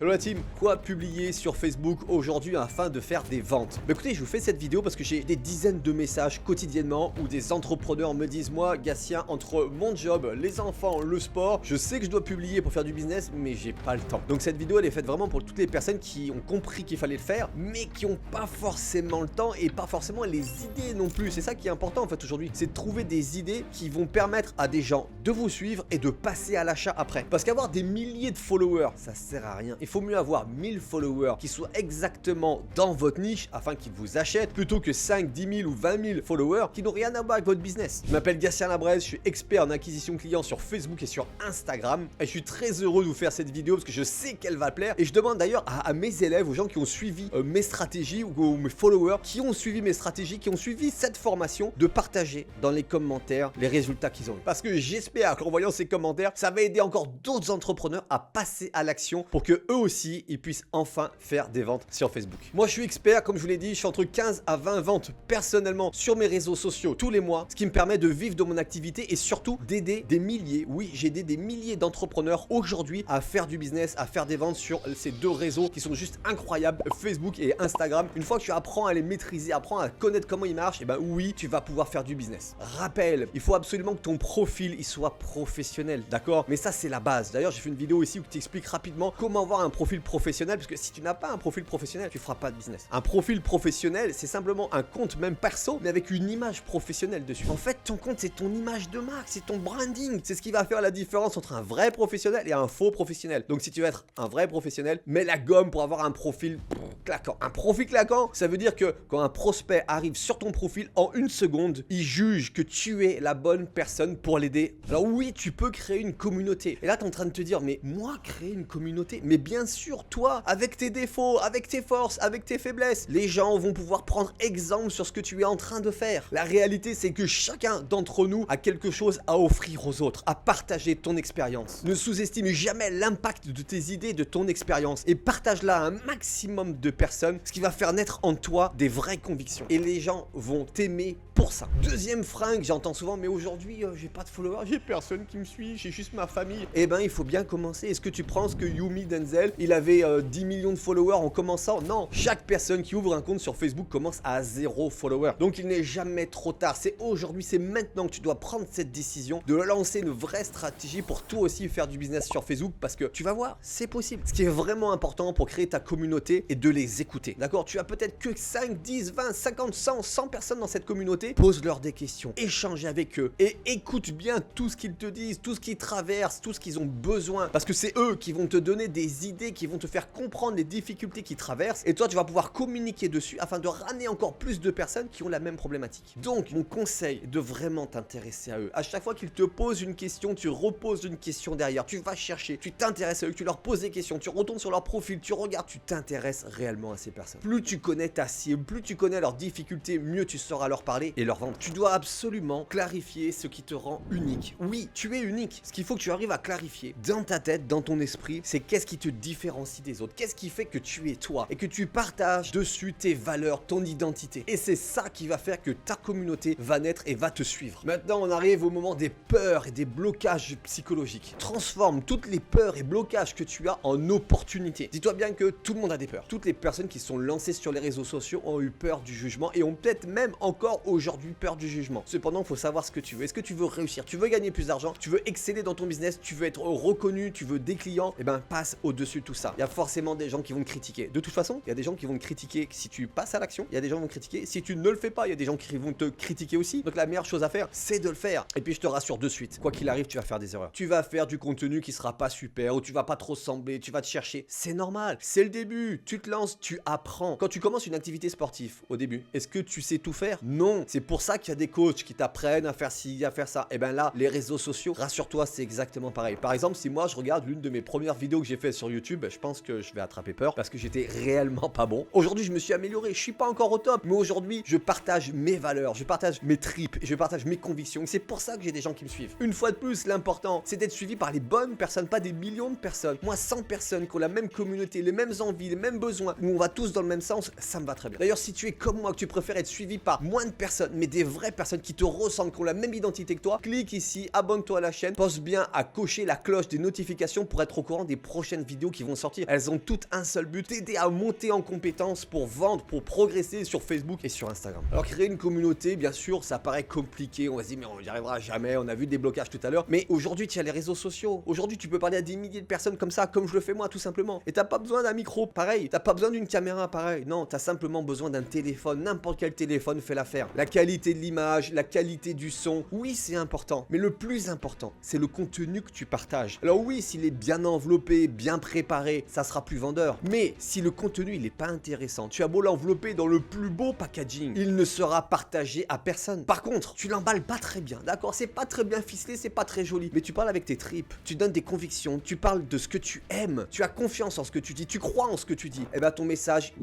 Hello la team, quoi publier sur Facebook aujourd'hui afin de faire des ventes? Bah écoutez, je vous fais cette vidéo parce que j'ai des dizaines de messages quotidiennement où des entrepreneurs me disent: moi Gatien, entre mon job, les enfants, le sport, je sais que je dois publier pour faire du business mais j'ai pas le temps. Donc cette vidéo elle est faite vraiment pour toutes les personnes qui ont compris qu'il fallait le faire mais qui ont pas forcément le temps et pas forcément les idées non plus. C'est ça qui est important en fait aujourd'hui, c'est de trouver des idées qui vont permettre à des gens de vous suivre et de passer à l'achat après. Parce qu'avoir des milliers de followers, ça sert à rien. Il faut mieux avoir 1000 followers qui soient exactement dans votre niche afin qu'ils vous achètent plutôt que 5, 10 000 ou 20 000 followers qui n'ont rien à voir avec votre business. Je m'appelle Gatien Labrèze, je suis expert en acquisition client sur Facebook et sur Instagram et je suis très heureux de vous faire cette vidéo parce que je sais qu'elle va plaire et je demande d'ailleurs à mes élèves, aux gens qui ont suivi mes stratégies ou mes followers qui ont suivi mes stratégies, qui ont suivi cette formation, de partager dans les commentaires les résultats qu'ils ont eu. Parce que j'espère qu'en voyant ces commentaires, ça va aider encore d'autres entrepreneurs à passer à l'action pour que eux aussi ils puissent enfin faire des ventes sur Facebook. Moi je suis expert, comme je vous l'ai dit, je fais entre 15 à 20 ventes personnellement sur mes réseaux sociaux tous les mois, ce qui me permet de vivre de mon activité et surtout d'aider des milliers, oui j'ai aidé des milliers d'entrepreneurs aujourd'hui à faire du business, à faire des ventes sur ces deux réseaux qui sont juste incroyables, Facebook et Instagram. Une fois que tu apprends à les maîtriser, apprends à connaître comment ils marchent, et ben oui tu vas pouvoir faire du business. Rappel, il faut absolument que ton profil il soit professionnel, d'accord? Mais ça c'est la base. D'ailleurs j'ai fait une vidéo ici où tu expliques rapidement comment avoir un profil professionnel, parce que si tu n'as pas un profil professionnel, tu feras pas de business. Un profil professionnel, c'est simplement un compte même perso, mais avec une image professionnelle dessus. En fait, ton compte, c'est ton image de marque, c'est ton branding. C'est ce qui va faire la différence entre un vrai professionnel et un faux professionnel. Donc si tu veux être un vrai professionnel, mets la gomme pour avoir un profil claquant. Un profil claquant, ça veut dire que quand un prospect arrive sur ton profil, en une seconde, il juge que tu es la bonne personne pour l'aider. Alors oui, tu peux créer une communauté. Et là, tu es en train de te dire, mais moi, créer une communauté? Mais bien sûr, toi, avec tes défauts, avec tes forces, avec tes faiblesses, les gens vont pouvoir prendre exemple sur ce que tu es en train de faire. La réalité, c'est que chacun d'entre nous a quelque chose à offrir aux autres, à partager ton expérience. Ne sous-estime jamais l'impact de tes idées, de ton expérience et partage-la à un maximum de personnes, ce qui va faire naître en toi des vraies convictions. Et les gens vont t'aimer pour ça. Deuxième fringue, j'entends souvent, mais aujourd'hui, j'ai pas de followers, j'ai personne qui me suit, j'ai juste ma famille. Eh ben, il faut bien commencer. Est-ce que tu penses que Yumi Denzel, il avait 10 millions de followers en commençant? Non, chaque personne qui ouvre un compte sur Facebook commence à 0 followers. Donc il n'est jamais trop tard. C'est aujourd'hui, c'est maintenant que tu dois prendre cette décision de lancer une vraie stratégie pour toi aussi faire du business sur Facebook parce que tu vas voir, c'est possible. Ce qui est vraiment important pour créer ta communauté et de les écouter. D'accord? Tu as peut-être que 5, 10, 20, 50, 100 personnes dans cette communauté. Pose-leur des questions, échange avec eux et écoute bien tout ce qu'ils te disent, tout ce qu'ils traversent, tout ce qu'ils ont besoin. Parce que c'est eux qui vont te donner des idées, qui vont te faire comprendre les difficultés qu'ils traversent et toi tu vas pouvoir communiquer dessus afin de ramener encore plus de personnes qui ont la même problématique. Donc mon conseil est de vraiment t'intéresser à eux. À chaque fois qu'ils te posent une question, tu reposes une question derrière, tu vas chercher, tu t'intéresses à eux, tu leur poses des questions, tu retournes sur leur profil, tu regardes, tu t'intéresses réellement à ces personnes. Plus tu connais ta cible, plus tu connais leurs difficultés, mieux tu sauras leur parler et leur vendre. Tu dois absolument clarifier ce qui te rend unique. Oui, tu es unique. Ce qu'il faut que tu arrives à clarifier dans ta tête, dans ton esprit, c'est qu'est-ce qui te différencie des autres, qu'est-ce qui fait que tu es toi et que tu partages dessus tes valeurs, ton identité. Et c'est ça qui va faire que ta communauté va naître et va te suivre. Maintenant, on arrive au moment des peurs et des blocages psychologiques. Transforme toutes les peurs et blocages que tu as en opportunités. Dis-toi bien que tout le monde a des peurs. Toutes les personnes qui sont lancées sur les réseaux sociaux ont eu peur du jugement et ont peut-être même encore aujourd'hui peur du jugement. Cependant, il faut savoir ce que tu veux. Est-ce que tu veux réussir? Tu veux gagner plus d'argent? Tu veux exceller dans ton business? Tu veux être reconnu? Tu veux des clients? Eh ben, passe au-dessus de tout ça. Il y a forcément des gens qui vont te critiquer. De toute façon, il y a des gens qui vont te critiquer si tu passes à l'action. Il y a des gens qui vont te critiquer si tu ne le fais pas. Il y a des gens qui vont te critiquer aussi. Donc la meilleure chose à faire, c'est de le faire. Et puis je te rassure de suite, quoi qu'il arrive, tu vas faire des erreurs. Tu vas faire du contenu qui sera pas super ou tu vas pas trop sembler, tu vas te chercher. C'est normal. C'est le début. Tu te lances, tu apprends. Quand tu commences une activité sportive au début, est-ce que tu sais tout faire? Non. C'est pour ça qu'il y a des coachs qui t'apprennent à faire ci, à faire ça. Et ben là, les réseaux sociaux, rassure-toi, c'est exactement pareil. Par exemple, si moi je regarde l'une de mes premières vidéos que j'ai fait sur YouTube, je pense que je vais attraper peur parce que j'étais réellement pas bon. Aujourd'hui, je me suis amélioré, je suis pas encore au top, mais aujourd'hui, je partage mes valeurs, je partage mes tripes, je partage mes convictions. C'est pour ça que j'ai des gens qui me suivent. Une fois de plus, l'important, c'est d'être suivi par les bonnes personnes, pas des millions de personnes. Moi, 100 personnes qui ont la même communauté, les mêmes envies, les mêmes besoins, où on va tous dans le même sens, ça me va très bien. D'ailleurs, si tu es comme moi, que tu préfères être suivi par moins de personnes, mais des vraies personnes qui te ressemblent, qui ont la même identité que toi, clique ici, abonne-toi à la chaîne, pense bien à cocher la cloche des notifications pour être au courant des prochaines vidéos qui vont sortir. Elles ont toutes un seul but, t'aider à monter en compétences pour vendre, pour progresser sur Facebook et sur Instagram. Alors créer une communauté, bien sûr, ça paraît compliqué. On va se dire mais on n'y arrivera jamais, on a vu des blocages tout à l'heure. Mais aujourd'hui, tu as les réseaux sociaux. Aujourd'hui, tu peux parler à des milliers de personnes comme ça, comme je le fais moi, tout simplement. Et t'as pas besoin d'un micro, pareil. T'as pas besoin d'une caméra, pareil. Non, t'as simplement besoin d'un téléphone. N'importe quel téléphone fait l'affaire. La qualité de l'image, la qualité du son, oui, c'est important. Mais le plus important, c'est le contenu que tu partages. Alors oui, s'il est bien enveloppé, bien préparé, ça sera plus vendeur. Mais si le contenu, il est pas intéressant, tu as beau l'envelopper dans le plus beau packaging, il ne sera partagé à personne. Par contre, tu l'emballes pas très bien, d'accord? C'est pas très bien ficelé, c'est pas très joli. Mais tu parles avec tes tripes, tu donnes des convictions, tu parles de ce que tu aimes, tu as confiance en ce que tu dis, tu crois en ce que tu dis. Et ben ton message,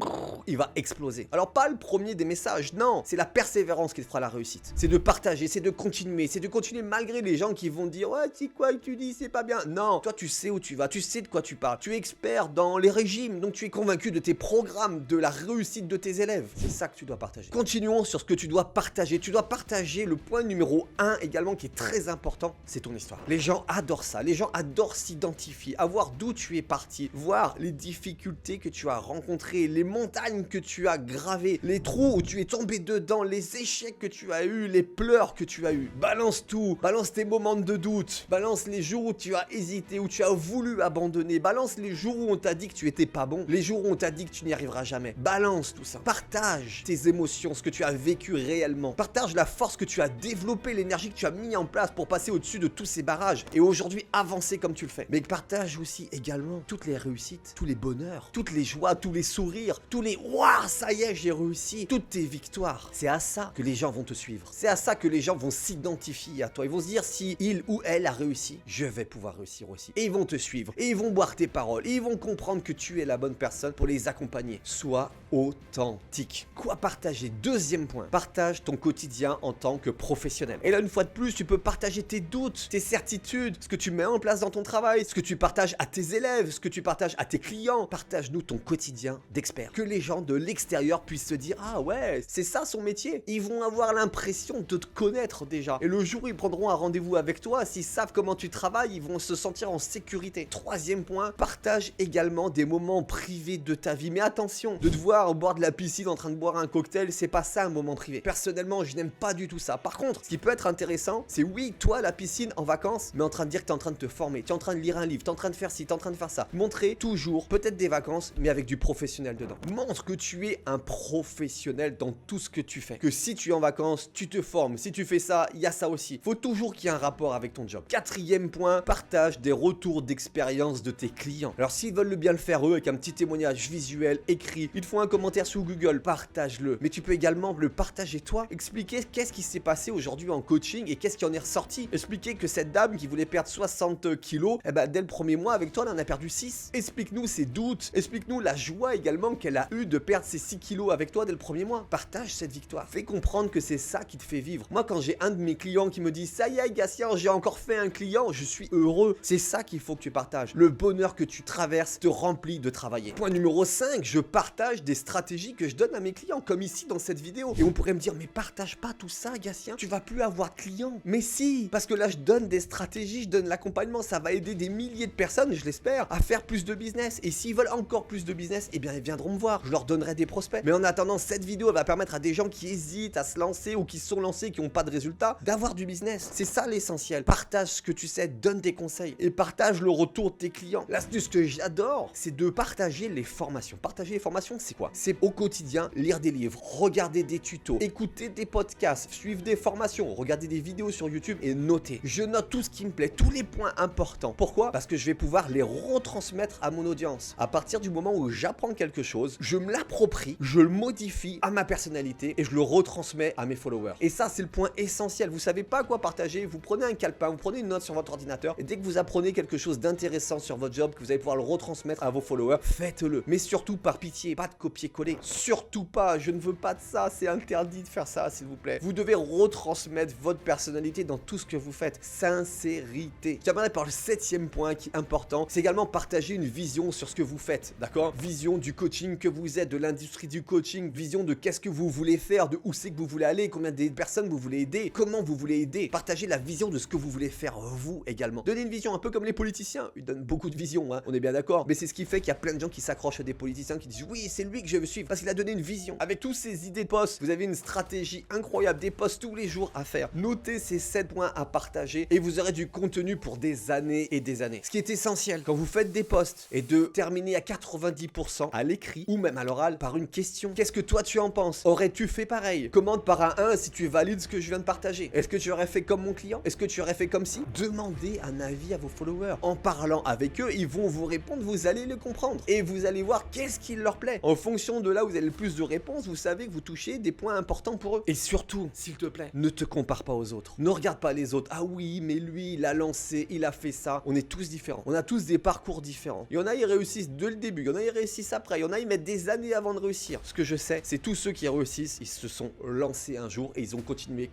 il va exploser. Alors pas le premier des messages, non, c'est la persévérance qui te fera la réussite. C'est de partager, c'est de continuer malgré les gens qui vont dire ouais, c'est quoi que tu dis, c'est pas bien. Non, toi tu sais où tu vas, tu sais de quoi tu parles. Tu es expert dans les régimes, donc tu es convaincu de tes programmes, de la réussite de tes élèves. C'est ça que tu dois partager. Continuons sur ce que tu dois partager. Tu dois partager le point numéro 1 également qui est très important, c'est ton histoire. Les gens adorent ça, les gens adorent s'identifier, à voir d'où tu es parti, voir les difficultés que tu as rencontrées, les montagnes que tu as gravées, les trous où tu es tombé dedans, les échecs que tu as eu, les pleurs que tu as eu. Balance tout, balance tes moments de doute, balance les jours où tu as hésité, où tu as voulu abandonner, balance les jours où on t'a dit que tu étais pas bon, les jours où on t'a dit que tu n'y arriveras jamais. Balance tout ça. Partage tes émotions, ce que tu as vécu réellement. Partage la force que tu as développée, l'énergie que tu as mis en place pour passer au-dessus de tous ces barrages et aujourd'hui avancer comme tu le fais. Mais partage aussi également toutes les réussites, tous les bonheurs, toutes les joies, tous les sourires, tous les waouh, ça y est, j'ai réussi, toutes tes victoires. C'est à ça que les gens vont te suivre. C'est à ça que les gens vont s'identifier à toi. Ils vont se dire si il ou elle a réussi, je vais pouvoir réussir aussi. Et ils vont te suivre. Et ils vont boire tes paroles. Et ils vont comprendre que tu es la bonne personne pour les accompagner. Sois authentique. Quoi partager? Deuxième point. Partage ton quotidien en tant que professionnel. Et là, une fois de plus, tu peux partager tes doutes, tes certitudes, ce que tu mets en place dans ton travail, ce que tu partages à tes élèves, ce que tu partages à tes clients. Partage-nous ton quotidien d'expert. Que les gens de l'extérieur puissent se dire ah ouais, c'est ça son métier. Ils vont avoir l'impression de te connaître déjà. Et le jour où ils prendront un rendez-vous avec toi, s'ils savent comment tu travailles, ils vont se sentir en sécurité. Troisième point, partage également des moments privés de ta vie. Mais attention, de te voir au bord de la piscine en train de boire un cocktail, c'est pas ça un moment privé. Personnellement, je n'aime pas du tout ça. Par contre, ce qui peut être intéressant, c'est oui, toi, la piscine en vacances, mais en train de dire que tu es en train de te former, tu es en train de lire un livre, tu es en train de faire ci, tu es en train de faire ça. Montrer toujours, peut-être des vacances, mais avec du professionnel dedans. Montre que tu es un professionnel dans tout ce que tu fais. Que si tu es en vacances, tu te formes. Si tu fais ça, il y a ça aussi. Faut toujours qu'il y ait un rapport avec ton job. Quatrième point, partage des retours d'expérience de tes clients. Alors s'ils veulent le bien le faire eux, avec un petit témoignage visuel, écrit, ils te font un commentaire sur Google, partage-le. Mais tu peux également le partager toi, expliquer qu'est-ce qui s'est passé aujourd'hui en coaching et qu'est-ce qui en est ressorti. Expliquer que cette dame qui voulait perdre 60 kilos, eh ben, dès le premier mois avec toi, elle en a perdu 6. Explique-nous ses doutes, explique-nous la joie également qu'elle a eu de perdre ses 6 kilos avec toi dès le premier mois. Partage cette victoire. Fais comprendre que c'est ça qui te fait vivre. Moi, quand j'ai un de mes clients qui me dit ça y est, Gatien, j'ai encore fait un client, je suis heureux. C'est ça qu'il faut que tu partages. Le bonheur que tu traverses te remplit de travailler. Point numéro 5, je partage des stratégies que je donne à mes clients, comme ici dans cette vidéo. Et on pourrait me dire, mais partage pas tout ça, Gatien, tu vas plus avoir de clients. Mais si, parce que là, je donne des stratégies, je donne l'accompagnement, ça va aider des milliers de personnes, je l'espère, à faire plus de business. Et s'ils veulent encore plus de business, eh bien, ils viendront me voir. Je leur donnerai des prospects. Mais en attendant, cette vidéo va permettre à des gens qui hésitent à se lancer ou qui sont lancés, qui n'ont pas de résultats, d'avoir du business. C'est ça l'essentiel. Partage ce que tu sais, donne des conseils et partage le retour de tes clients. L'astuce que j'adore, c'est de partager les formations. Partager les formations, c'est quoi? C'est au quotidien lire des livres, regarder des tutos, écouter des podcasts, suivre des formations, regarder des vidéos sur YouTube et noter. Je note tout ce qui me plaît, tous les points importants. Pourquoi? Parce que je vais pouvoir les retransmettre à mon audience. À partir du moment où j'apprends quelque chose, je me l'approprie, je le modifie à ma personnalité et je le retransmets à mes followers. Et ça, c'est le point essentiel. Vous savez pas quoi partager, vous prenez un calepin, vous prenez une note sur votre ordinateur et dès que vous apprenez quelque chose d'intéressant sur votre job, que vous allez pouvoir le retransmettre à vos followers, faites-le. Mais surtout par pitié, pas de copier-coller. Surtout pas, je ne veux pas de ça, c'est interdit de faire ça, s'il vous plaît. Vous devez retransmettre votre personnalité dans tout ce que vous faites. Sincérité. Je terminerai par le 7e point qui est important, c'est également partager une vision sur ce que vous faites, d'accord? Vision du coaching que vous êtes, de l'industrie du coaching, vision de qu'est-ce que vous voulez faire, de où c'est que vous voulez aller, combien de personnes vous voulez aider, comment vous voulez aider. Partagez la vision de ce que vous voulez faire vous également. Donnez une vision, un peu comme les politiciens, ils donnent beaucoup de vision, bon, hein, on est bien d'accord. Mais c'est ce qui fait qu'il y a plein de gens qui s'accrochent à des politiciens qui disent oui, c'est lui que je veux suivre parce qu'il a donné une vision. Avec tous ces idées de posts, vous avez une stratégie incroyable, des posts tous les jours à faire. Notez ces 7 points à partager et vous aurez du contenu pour des années et des années. Ce qui est essentiel quand vous faites des posts est de terminer à 90% à l'écrit ou même à l'oral par une question. Qu'est-ce que toi tu en penses? Aurais-tu fait pareil? Commente par un 1 si tu valides ce que je viens de partager. Est-ce que tu aurais fait comme mon client? Est-ce que tu aurais fait comme si? Demandez un avis à vos followers. En parlant avec eux, ils vont vous répondre, vous allez le comprendre. Et vous allez voir qu'est-ce qui leur plaît. En fonction de là où vous avez le plus de réponses, vous savez que vous touchez des points importants pour eux. Et surtout, s'il te plaît, ne te compare pas aux autres. Ne regarde pas les autres. Ah oui, mais lui, il a lancé, il a fait ça. On est tous différents. On a tous des parcours différents. Il y en a, ils réussissent dès le début. Il y en a, ils réussissent après. Il y en a, ils mettent des années avant de réussir. Ce que je sais, c'est tous ceux qui réussissent, ils se sont lancés un jour et ils ont continué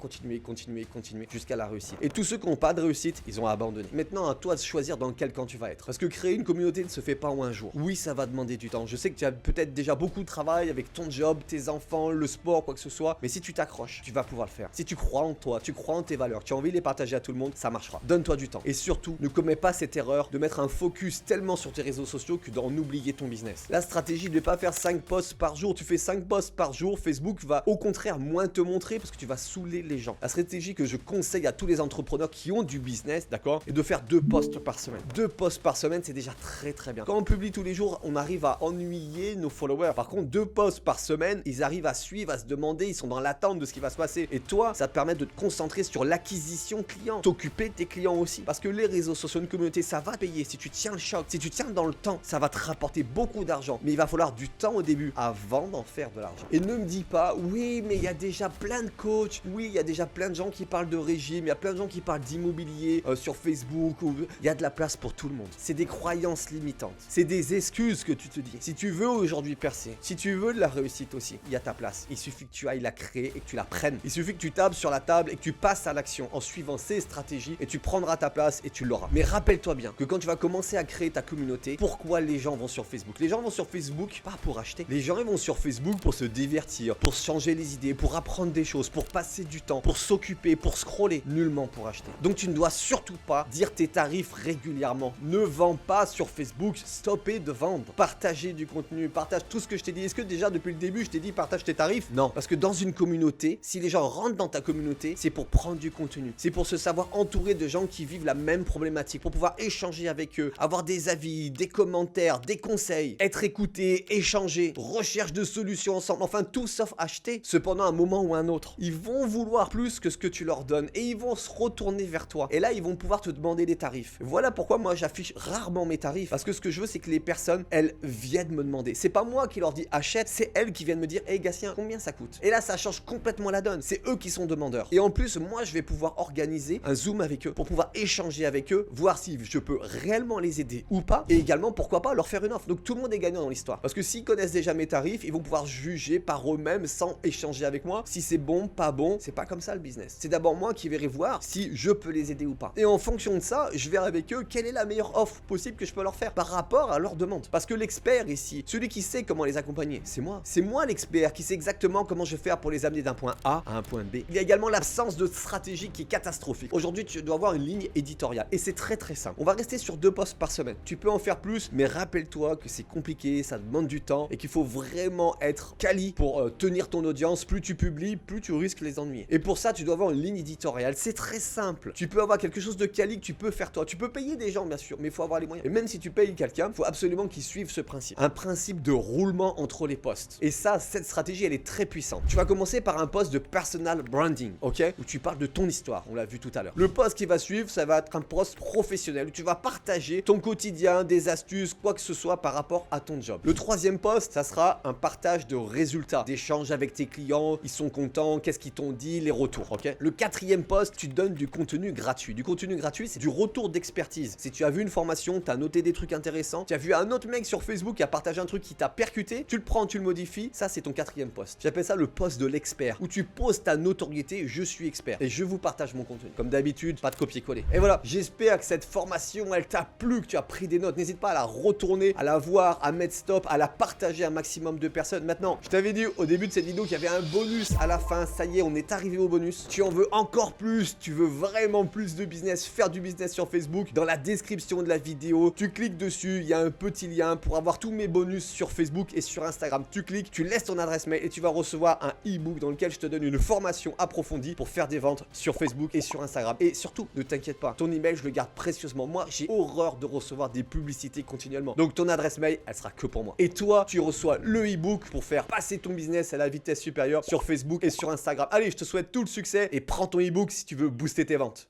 jusqu'à la réussite. Et tous ceux qui n'ont pas de réussite, ils ont abandonné. Maintenant, à toi de choisir dans quel camp tu vas être. Parce que créer une communauté ne se fait pas en un jour. Oui, ça va demander du temps. Je sais que tu as peut-être déjà beaucoup de travail avec ton job, tes enfants, le sport, quoi que ce soit. Mais si tu t'accroches, tu vas pouvoir le faire. Si tu crois en toi, tu crois en tes valeurs, tu as envie de les partager à tout le monde, ça marchera. Donne-toi du temps. Et surtout, ne commets pas cette erreur de mettre un focus tellement sur tes réseaux sociaux que d'en oublier ton business. La stratégie de ne pas faire 5 posts par jour. Tu fais 5 posts par jour, Facebook va au contraire moins te montrer parce que tu vas saouler les gens. La stratégie que je conseille à tous les entrepreneurs qui ont du business, d'accord, est de faire 2 posts par semaine. 2 posts par semaine, c'est déjà très bien. Quand on publie tous les jours, on arrive à ennuyer nos followers. Par contre, 2 posts par semaine, ils arrivent à suivre, à se demander, ils sont dans l'attente de ce qui va se passer. Et toi, ça te permet de te concentrer sur l'acquisition client, t'occuper de tes clients aussi. Parce que les réseaux sociaux, une communauté, ça va payer. Si tu tiens le choc, si tu tiens dans le temps, ça va te rapporter beaucoup d'argent. Mais il va falloir du temps au début avant d'en faire de l'argent. Et ne me dis pas, oui, mais il y a déjà plein de coachs, oui, il y a déjà plein de gens qui parlent de régime, il y a plein de gens qui parlent d'immobilier sur Facebook, il y a de la place pour tout le monde. C'est des croyances limitantes, c'est des excuses que tu te dis. Si tu veux aujourd'hui percer, si tu veux de la réussite aussi, il y a ta place. Il suffit que tu ailles la créer et que tu la prennes. Il suffit que tu tapes sur la table et que tu passes à l'action en suivant ces stratégies et tu prendras ta place et tu l'auras. Mais rappelle-toi bien que quand tu vas commencer à créer ta communauté, pourquoi les gens vont sur Facebook? Les gens vont sur Facebook pas pour acheter. Les gens ils vont sur Facebook pour se divertir, pour se changer les idées, pour apprendre des choses, pour passer du temps, pour s'occuper, pour scroller, nullement pour acheter. Donc tu ne dois surtout pas dire tes tarifs régulièrement. Ne vends pas sur Facebook, stoppez de vendre. Partagez du contenu, partage tout ce que je t'ai dit. Est-ce que déjà depuis le début je t'ai dit partage tes tarifs? Non, parce que dans une communauté, si les gens rentrent dans ta communauté, c'est pour prendre du contenu. C'est pour se savoir entouré de gens qui vivent la même problématique, pour pouvoir échanger avec eux, avoir des avis, des commentaires, des conseils, être écouté, échanger, recherche de solutions ensemble, enfin tout sauf acheter. Cependant, à un moment ou un autre, ils vont vouloir plus que ce que tu leur donnes et ils vont se retourner vers toi. Et là, ils vont pouvoir te demander des tarifs. Voilà pourquoi moi j'affiche rarement mes tarifs, parce que ce que je veux, c'est que les personnes, elles viennent me demander. C'est pas moi qui leur dis achète, c'est elles qui viennent me dire hey Gatien, combien ça coûte? Et là, ça change complètement la donne. C'est eux qui sont demandeurs. Et en plus, moi, je vais pouvoir organiser un zoom avec eux pour pouvoir échanger avec eux, voir si je peux réellement les aider ou pas, et également pourquoi pas leur faire une offre. Donc tout le monde est gagnant dans l'histoire, parce que s'ils connaissent déjà mes tarifs, ils vont pouvoir juger par eux-mêmes sans échanger avec moi si c'est bon, pas bon. C'est pas comme ça le business. C'est d'abord moi qui verrai voir si je peux les aider ou pas. Et en fonction de ça, je verrai avec eux quelle est la meilleure offre possible que je peux leur faire par rapport à leur demande. Parce que l'expert ici, celui qui sait comment les accompagner, c'est moi. C'est moi l'expert qui sait exactement comment je vais faire pour les amener d'un point A à un point B. Il y a également l'absence de stratégie qui est catastrophique. Aujourd'hui, tu dois avoir une ligne éditoriale et c'est très simple. On va rester sur 2 posts par semaine. Tu peux en faire plus, mais rappelle-toi que c'est compliqué, ça demande du temps et qu'il faut vraiment être quali pour tenir ton audience. Plus tu publies, plus tu risques les ennuyer. Et pour ça, tu dois avoir une ligne éditoriale. C'est très simple. Tu peux avoir quelque chose de quali que tu peux faire toi. Tu peux payer des gens, bien sûr, mais il faut avoir les moyens. Et même si tu payes quelqu'un, il faut absolument qu'il suive ce principe. Un principe de roulement entre les posts. Et ça, cette stratégie, elle est très puissante. Tu vas commencer par un post de personal branding, ok? Où tu parles de ton histoire. On l'a vu tout à l'heure. Le post qui va suivre, ça va être un post professionnel où tu vas partager ton quotidien, des astuces, quoi que ce soit par rapport à ton job. Le 3e post, ça sera un partage de résultats, d'échanges avec tes clients, ils sont contents, qu'est-ce qu'ils t'ont dit, les retours, ok? Le 4e post, tu donnes du contenu gratuit. Du contenu gratuit, c'est du retour d'expertise. Si tu as vu une formation, tu as noté des trucs intéressants, tu as vu un autre mec sur Facebook qui a partagé un truc qui t'a percuté, tu le prends, tu le modifies, ça c'est ton 4e post. J'appelle ça le post de l'expert, où tu poses ta notoriété, je suis expert, et je vous partage mon contenu. Comme d'habitude, pas de copier-coller. Et voilà, j'espère que cette formation, elle t'a plu, que tu as pris des notes. N'hésite pas à la retourner, à la voir, à mettre stop, à la partager à un maximum de personnes. Maintenant, je t'avais dit au début de cette vidéo qu'il y avait un bonus à la fin. Ça y est, on est arrivé au bonus. Tu en veux encore plus, tu veux vraiment plus de business, faire du business sur Facebook. Dans la description de la vidéo, vidéo, tu cliques dessus, il y a un petit lien pour avoir tous mes bonus sur Facebook et sur Instagram. Tu cliques, tu laisses ton adresse mail et tu vas recevoir un e-book dans lequel je te donne une formation approfondie pour faire des ventes sur Facebook et sur Instagram. Et surtout, ne t'inquiète pas, ton email, je le garde précieusement. Moi, j'ai horreur de recevoir des publicités continuellement. Donc ton adresse mail, elle sera que pour moi. Et toi, tu reçois le e-book pour faire passer ton business à la vitesse supérieure sur Facebook et sur Instagram. Allez, je te souhaite tout le succès et prends ton e-book si tu veux booster tes ventes.